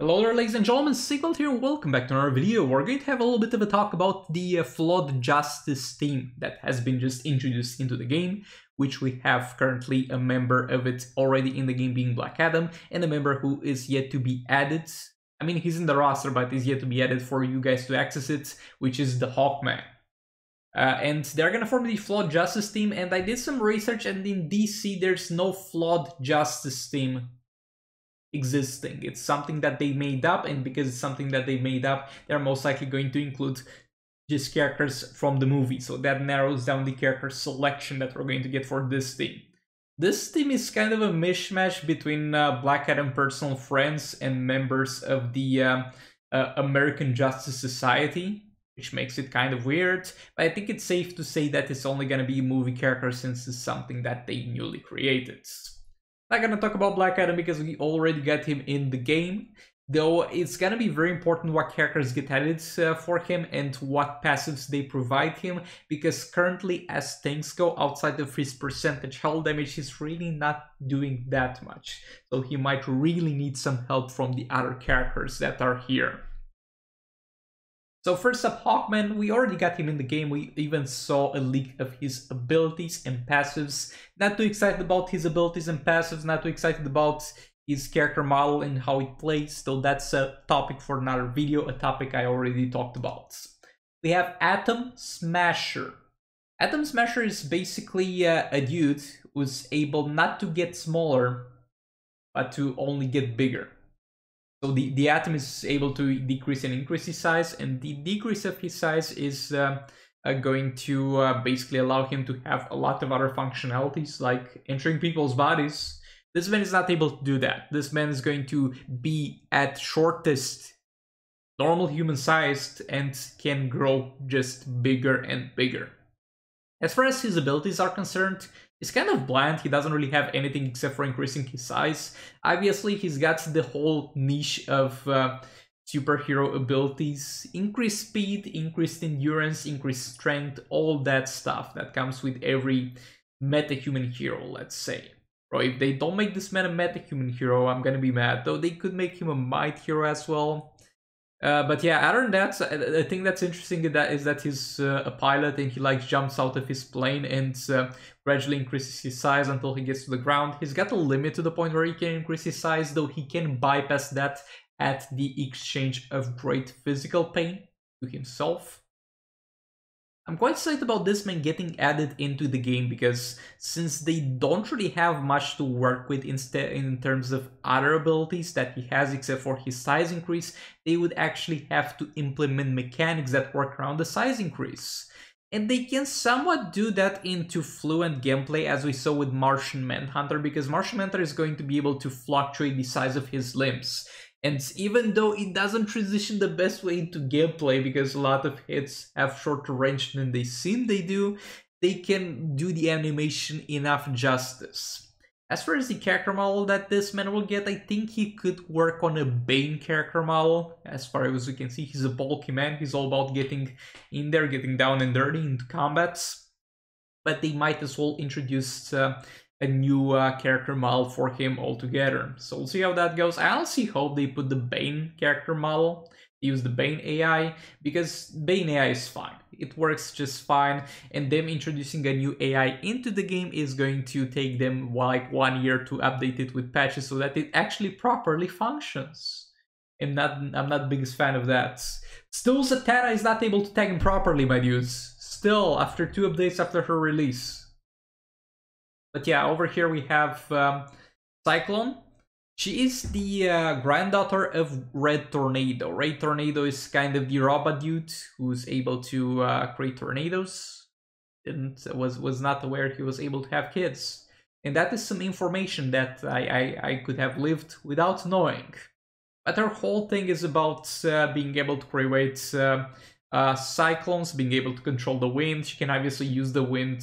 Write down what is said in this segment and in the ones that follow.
Hello there, ladies and gentlemen, Sigvald here and welcome back to another video. We're going to have a little bit of a talk about the Flawed Justice team that has been just introduced into the game, which we have currently a member of it already in the game being Black Adam, and a member who is yet to be added. I mean, he's in the roster, but is yet to be added for you guys to access it, which is the Hawkman. And they're gonna form the Flawed Justice team, and I did some research, and in DC there's no Flawed Justice team existing. It's something that they made up, and because it's something that they made up, they're most likely going to include just characters from the movie. So that narrows down the character selection that we're going to get for this team. This team is kind of a mishmash between Black Adam personal friends and members of the American Justice Society, which makes it kind of weird. But I think it's safe to say that it's only going to be movie characters since it's something that they newly created. Not gonna talk about Black Adam because we already got him in the game, though it's gonna be very important what characters get added for him and what passives they provide him, because currently as things go, outside of his percentage hull damage, he's really not doing that much. So he might really need some help from the other characters that are here. So first up, Hawkman, we already got him in the game. We even saw a leak of his abilities and passives. Not too excited about his abilities and passives, not too excited about his character model and how it plays, though that's a topic for another video, a topic I already talked about. We have Atom Smasher. Atom Smasher is basically a dude who's able not to get smaller, but to only get bigger. So the atom is able to decrease and increase his size, and the decrease of his size is going to basically allow him to have a lot of other functionalities, like entering people's bodies. This man is not able to do that. This man is going to be at shortest normal human sized and can grow just bigger and bigger. As far as his abilities are concerned, he's kind of bland. He doesn't really have anything except for increasing his size. Obviously, he's got the whole niche of superhero abilities. Increased speed, increased endurance, increased strength, all that stuff that comes with every metahuman hero, let's say. Or if they don't make this man a metahuman hero, I'm gonna be mad. Though they could make him a might hero as well. But yeah, other than that, the thing that's interesting is that he's a pilot and he like jumps out of his plane and gradually increases his size until he gets to the ground. He's got a limit to the point where he can increase his size, though he can bypass that at the exchange of great physical pain to himself. I'm quite excited about this man getting added into the game, because since they don't really have much to work with in terms of other abilities that he has except for his size increase, they would actually have to implement mechanics that work around the size increase. And they can somewhat do that into fluent gameplay, as we saw with Martian Manhunter, because Martian Manhunter is going to be able to fluctuate the size of his limbs. And even though it doesn't transition the best way into gameplay, because a lot of hits have shorter range than they seem they do, they can do the animation enough justice. As far as the character model that this man will get, I think he could work on a Bane character model. As far as we can see, he's a bulky man. He's all about getting in there, getting down and dirty into combats. But they might as well introduce a new character model for him altogether. So we'll see how that goes. I honestly hope they put the Bane character model, use the Bane AI, because Bane AI is fine. It works just fine, and them introducing a new AI into the game is going to take them like 1 year to update it with patches so that it actually properly functions. I'm not the biggest fan of that. Still, Zatanna is not able to tag him properly, my dudes. Still, after 2 updates after her release. But yeah, over here we have Cyclone. She is the granddaughter of Red Tornado. Red Tornado is kind of the robot dude who's able to create tornadoes. Was not aware he was able to have kids. And that is some information that I could have lived without knowing. But her whole thing is about being able to create cyclones, being able to control the wind. She can obviously use the wind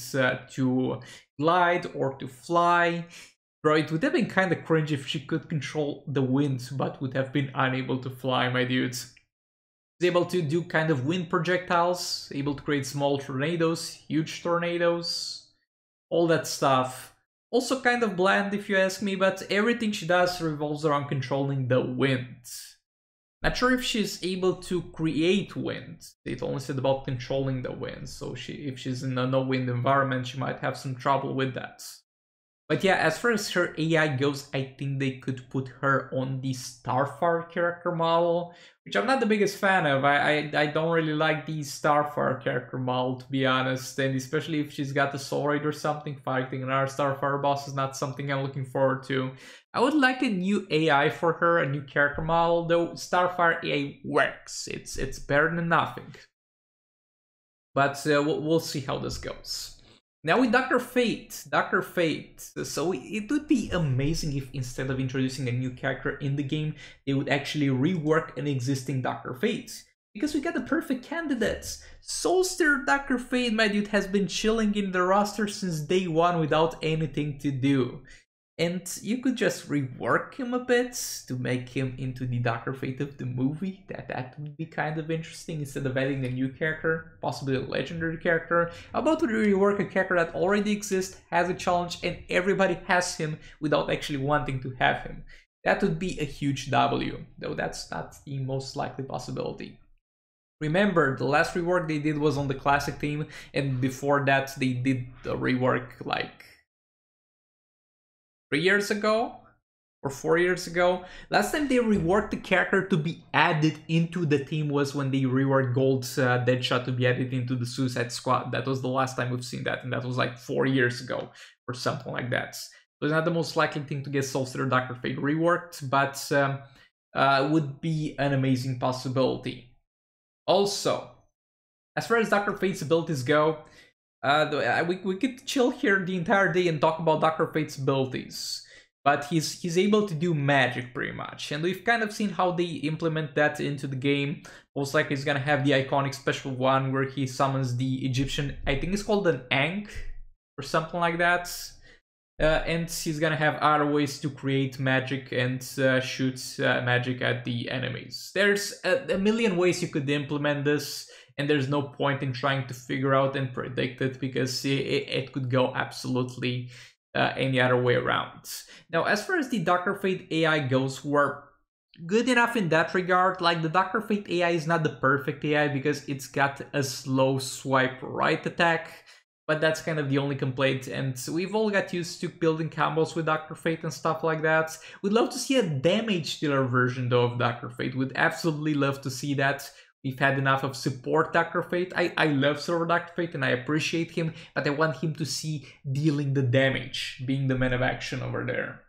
to glide or to fly. Bro, it would have been kind of cringe if she could control the wind but would have been unable to fly, my dudes. She's able to do kind of wind projectiles, able to create small tornadoes, huge tornadoes, all that stuff. Also kind of bland if you ask me, but everything she does revolves around controlling the wind. Not sure if she's able to create wind. It only said about controlling the wind, so if she's in a no-wind environment, she might have some trouble with that. But yeah, as far as her AI goes, I think they could put her on the Starfire character model, which I'm not the biggest fan of. I don't really like the Starfire character model, to be honest, and especially if she's got the Soul Raid or something, fighting another Starfire boss is not something I'm looking forward to. I would like a new AI for her, a new character model, though Starfire AI works. It's better than nothing. But we'll see how this goes. Now with Dr. Fate, so it would be amazing if instead of introducing a new character in the game, they would actually rework an existing Dr. Fate. Because we got the perfect candidates. Soulster Dr. Fate, my dude, has been chilling in the roster since day one without anything to do. And you could just rework him a bit to make him into the Dr. Fate of the movie. That would be kind of interesting instead of adding a new character, possibly a legendary character. How about we rework a character that already exists, has a challenge, and everybody has him without actually wanting to have him? That would be a huge W, though that's not the most likely possibility. Remember, the last rework they did was on the classic theme, and before that they did a rework like 3 years ago or 4 years ago. Last time they reworked the character to be added into the team was when they reworked Gold's Deadshot to be added into the Suicide Squad. That was the last time we've seen that, and that was like 4 years ago or something like that. So it's not the most likely thing to get Soulster or Dr. Fate reworked, but would be an amazing possibility. Also, as far as Dr. Fate's abilities go, we could chill here the entire day and talk about Dr. Fate's abilities, but he's able to do magic pretty much, and we've kind of seen how they implement that into the game. Most likely he's gonna have the iconic special one where he summons the Egyptian, I think it's called an Ankh or something like that, and he's gonna have other ways to create magic and shoot magic at the enemies. There's a million ways you could implement this, and there's no point in trying to figure out and predict it because it could go absolutely any other way around. Now, as far as the Dr. Fate AI goes, we're good enough in that regard. Like, the Dr. Fate AI is not the perfect AI because it's got a slow swipe right attack, but that's kind of the only complaint, and we've all got used to building combos with Dr. Fate and stuff like that. We'd love to see a damage dealer version though of Dr. Fate. We'd absolutely love to see that. We've had enough of support Dr. Fate. I love Silver Dr. Fate and I appreciate him, but I want him to see dealing the damage, being the man of action over there.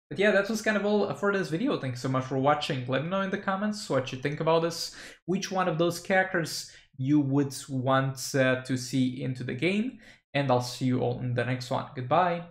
But yeah, that was kind of all for this video. Thanks so much for watching. Let me know in the comments what you think about this, which one of those characters you would want to see into the game, and I'll see you all in the next one. Goodbye!